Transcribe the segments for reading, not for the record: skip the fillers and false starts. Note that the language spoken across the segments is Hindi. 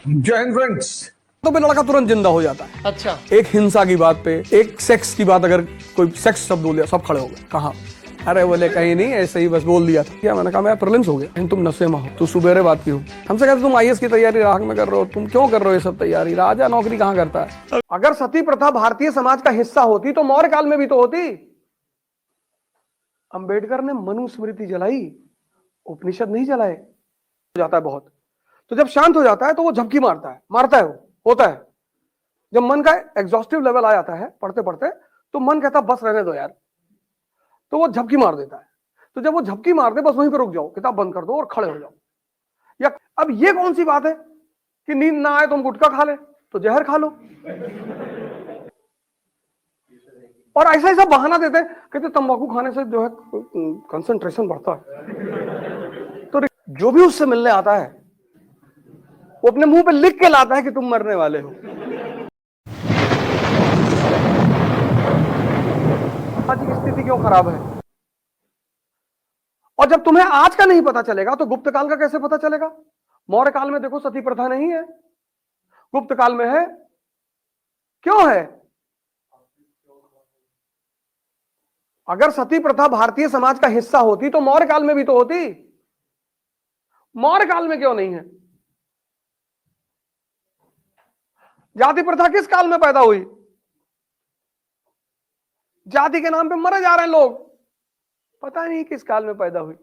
जय हिंद फ्रेंड्स। तो पे लड़का तुरंत जिंदा हो जाता है। अच्छा, एक हिंसा की बात पे, एक सेक्स की बात, अगर कोई सेक्स शब्द बोल दिया सब खड़े हो गए। कहा? अरे बोले कहीं नहीं, ऐसे ही बस बोल दिया था। क्या? मैंने कहा मैं प्रीलिम्स हो गया, लेकिन तुम नशे में हो, तू सुबेरे बात की हो। हमसे कहते तुम आईएएस की तैयारी राह में कर रहे हो, तुम क्यों कर रहे हो ये सब तैयारी? राजा नौकरी कहाँ करता है? अगर सती प्रथा भारतीय समाज का हिस्सा होती तो मौर्य काल में भी तो होती। अंबेडकर ने मनुस्मृति जलाई, उपनिषद नहीं जलाए। हो जाता है बहुत, तो जब शांत हो जाता है तो वो झपकी मारता है वो होता है। जब मन का एग्जॉस्टिव लेवल आ जाता है पढ़ते पढ़ते, तो मन कहता बस रहने दो यार, तो वो झपकी मार देता है। तो जब वो झपकी मार दे, बस वहीं पे रुक जाओ, किताब बंद कर दो और खड़े हो जाओ। या अब ये कौन सी बात है कि नींद ना आए तो हम गुटखा खा ले, तो जहर खा लो। और ऐसा ऐसा बहाना देते, कहते तंबाकू खाने से जो है कंसंट्रेशन बढ़ता है। तो जो भी उससे मिलने आता है वो अपने मुंह पे लिख के लाता है कि तुम मरने वाले हो। आज की स्थिति क्यों खराब है? और जब तुम्हें आज का नहीं पता चलेगा तो गुप्त काल का कैसे पता चलेगा? मौर्य काल में देखो सती प्रथा नहीं है, गुप्त काल में है। क्यों है? अगर सती प्रथा भारतीय समाज का हिस्सा होती तो मौर्य काल में भी तो होती। मौर्य काल में क्यों नहीं है? जाति प्रथा किस काल में पैदा हुई? जाति के नाम पे मरे जा रहे हैं लोग, पता नहीं किस काल में पैदा हुई।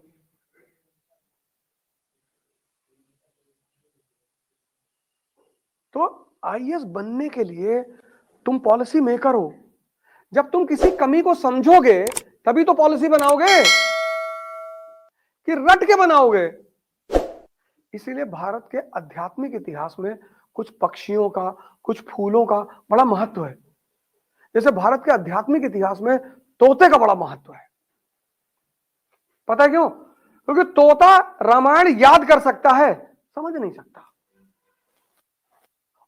तो आईएएस बनने के लिए तुम पॉलिसी मेकर हो। जब तुम किसी कमी को समझोगे तभी तो पॉलिसी बनाओगे, कि रट के बनाओगे। इसीलिए भारत के आध्यात्मिक इतिहास में कुछ पक्षियों का, कुछ फूलों का बड़ा महत्व है। जैसे भारत के आध्यात्मिक इतिहास में तोते का बड़ा महत्व है। पता है क्यों? क्योंकि तोता रामायण याद कर सकता है, समझ नहीं सकता,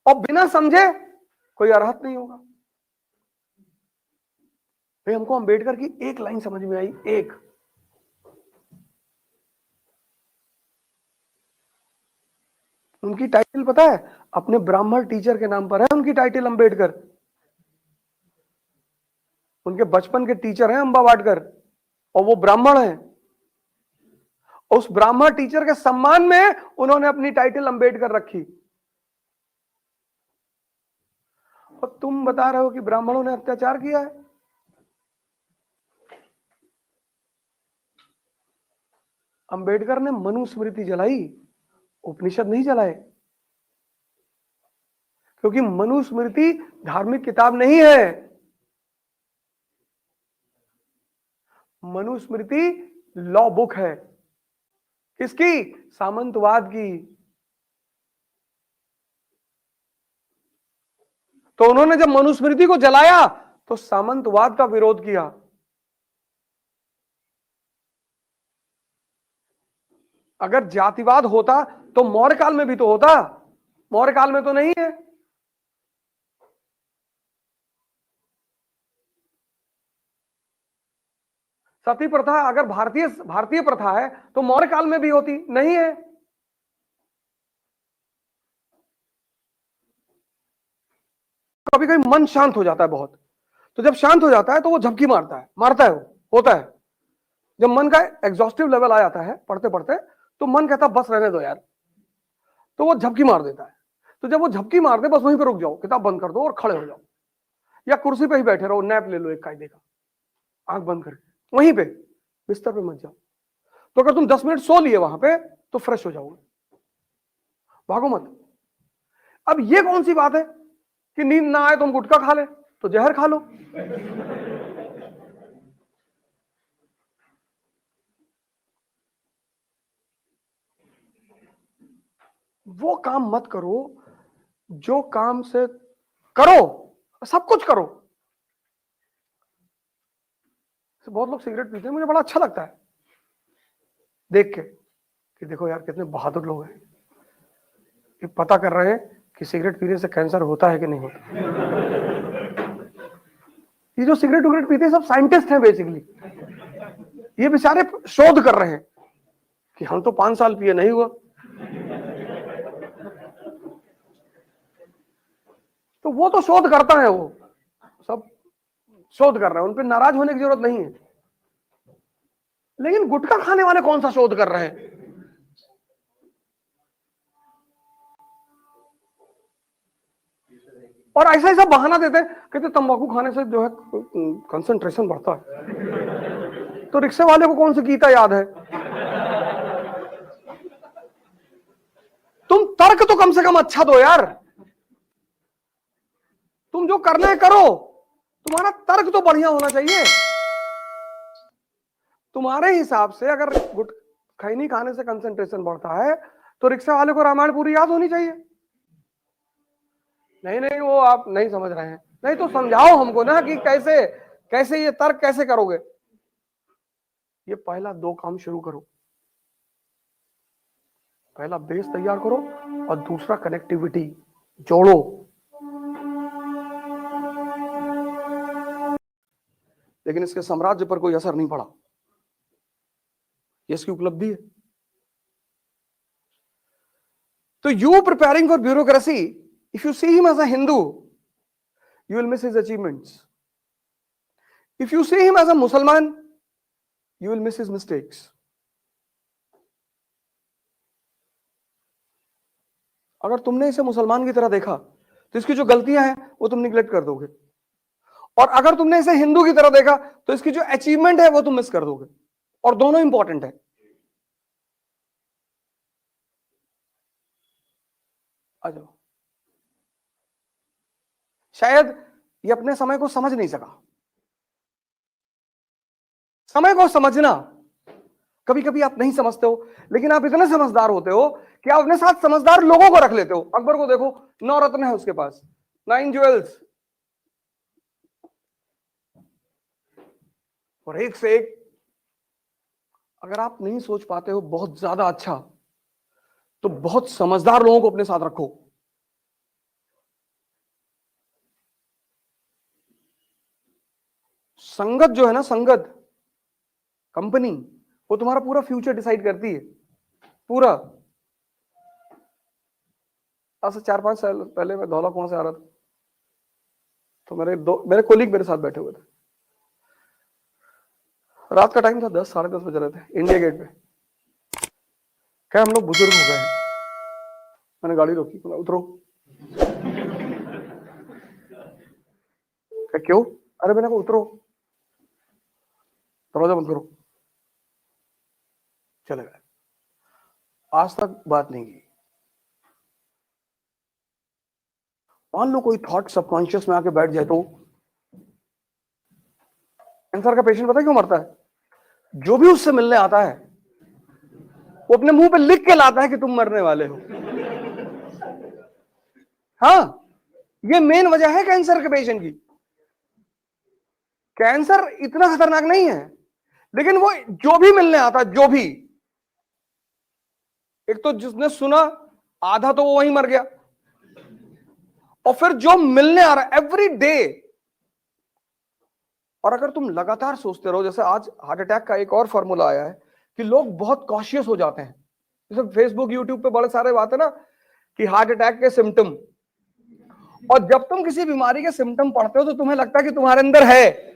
और बिना समझे कोई अरहत नहीं होगा। भाई हमको अंबेडकर की एक लाइन समझ में आई, एक, उनकी टाइटल पता है? अपने ब्राह्मण टीचर के नाम पर है उनकी टाइटल, अंबेडकर। उनके बचपन के टीचर हैं अंबा वाडकर, और वो ब्राह्मण हैं। उस ब्राह्मण टीचर के सम्मान में उन्होंने अपनी टाइटल अंबेडकर रखी। और तुम बता रहे हो कि ब्राह्मणों ने अत्याचार किया है। अंबेडकर ने मनुस्मृति जलाई, उपनिषद नहीं जलाए। क्योंकि मनुस्मृति धार्मिक किताब नहीं है। मनुस्मृति लॉ बुक है। किसकी? सामंतवाद की। तो उन्होंने जब मनुस्मृति को जलाया तो सामंतवाद का विरोध किया। अगर जातिवाद होता तो मौर्य काल में भी तो होता, मौर्य काल में तो नहीं है। सती प्रथा अगर भारतीय प्रथा है तो मौर्य काल में भी होती, नहीं है। कभी कभी मन शांत हो जाता है बहुत, तो जब शांत हो जाता है तो वो झपकी मारता है वो होता है। जब मन का एग्जॉस्टिव लेवल आ जाता है पढ़ते पढ़ते, तो मन कहता बस रहने दो यार, तो वो झपकी मार देता है। तो जब वो झपकी मार दे, बस वहीं पे रुक जाओ, किताब बंद कर दो और खड़े हो जाओ, या कुर्सी पे ही बैठे रहो, नैप ले लो एक कायदे का, आंख बंद करके वहीं पे बिस्तर पे मत जाओ। तो अगर तुम 10 मिनट सो लिए वहां पे तो फ्रेश हो जाओगे, भागो मत। अब ये कौन सी बात है कि नींद ना आए तो हम गुटखा खा ले, तो जहर खा लो। वो काम मत करो जो काम से करो, सब कुछ करो। बहुत लोग सिगरेट पीते हैं, मुझे बड़ा अच्छा लगता है देख के कि देखो यार कितने बहादुर लोग हैं, ये पता कर रहे हैं कि सिगरेट पीने से कैंसर होता है कि नहीं होता। ये जो सिगरेट उगरेट पीते हैं सब साइंटिस्ट हैं बेसिकली। ये बेचारे शोध कर रहे हैं कि हम तो 5 साल पिए नहीं हुआ। तो वो तो शोध करता है, वो सब शोध कर रहे हैं, उन पर नाराज होने की जरूरत नहीं है। लेकिन गुटखा खाने वाले कौन सा शोध कर रहे हैं? और ऐसा ऐसा बहाना देते हैं, कहते तंबाकू खाने से जो है कंसंट्रेशन बढ़ता है। तो रिक्शे वाले को कौन सी गीता याद है? तुम तर्क तो कम से कम अच्छा दो यार। तुम जो करना है करो, तुम्हारा तर्क तो बढ़िया होना चाहिए। तुम्हारे हिसाब से अगर खैनी खाने से कंसंट्रेशन बढ़ता है तो रिक्शा वाले को रामायण पूरी याद होनी चाहिए। नहीं नहीं, वो आप नहीं समझ रहे हैं। नहीं तो समझाओ हमको ना कि कैसे कैसे ये तर्क कैसे करोगे। ये पहला दो काम शुरू करो। पहला बेस तैयार करो और दूसरा कनेक्टिविटी जोड़ो। लेकिन इसके साम्राज्य पर कोई असर नहीं पड़ा, ये इसकी उपलब्धि है। तो you preparing for bureaucracy, if you see him as a Hindu, you will miss his achievements. If you see him as a Musliman, you will miss his mistakes. अगर तुमने इसे मुसलमान की तरह देखा तो इसकी जो गलतियां हैं वो तुम निगलेक्ट कर दोगे, और अगर तुमने इसे हिंदू की तरह देखा तो इसकी जो अचीवमेंट है वो तुम मिस कर दोगे, और दोनों इंपॉर्टेंट है। आ जाओ। शायद ये अपने समय को समझ नहीं सका। समय को समझना कभी कभी आप नहीं समझते हो, लेकिन आप इतने समझदार होते हो कि आप अपने साथ समझदार लोगों को रख लेते हो। अकबर को देखो, 9 रत्न है उसके पास, 9 ज्वेल्स, और एक से एक। अगर आप नहीं सोच पाते हो बहुत ज्यादा अच्छा, तो बहुत समझदार लोगों को अपने साथ रखो। संगत जो है ना, संगत कंपनी, वो तुम्हारा पूरा फ्यूचर डिसाइड करती है, पूरा। आज से 4-5 साल पहले मैं धौला कुआं से आ रहा था, तो मेरे कोलीग मेरे साथ बैठे हुए थे। रात का टाइम था, 10 साढ़े 10 बज रहे थे इंडिया गेट पे। क्या हम लोग बुजुर्ग हो गए हैं। मैंने गाड़ी रोकी, उतरो। क्या क्यों? अरे मैंने कहा उतरो, दरवाजा बंद करो। चले गए। आज तक बात नहीं की। मान लो कोई थॉट सबकॉन्शियस में आके बैठ जाए तो। कैंसर का पेशेंट पता क्यों मरता है? जो भी उससे मिलने आता है वो अपने मुंह पे लिख के लाता है कि तुम मरने वाले हो। हाँ, ये मेन वजह है कैंसर के पेशेंट की। कैंसर इतना खतरनाक नहीं है, लेकिन वो जो भी मिलने आता है, जो भी, एक तो जिसने सुना आधा तो वो वहीं मर गया, और फिर जो मिलने आ रहा है एवरी डे। और अगर तुम लगातार सोचते रहो, जैसे आज हार्ट अटैक का एक और फॉर्मूला आया है कि लोग बहुत कॉशियस हो जाते हैं। जैसे फेसबुक यूट्यूब पे बड़े सारे बात है ना कि हार्ट अटैक के सिम्टम, और जब तुम किसी बीमारी के सिम्टम पढ़ते हो तो तुम्हें लगता है कि तुम्हारे अंदर है,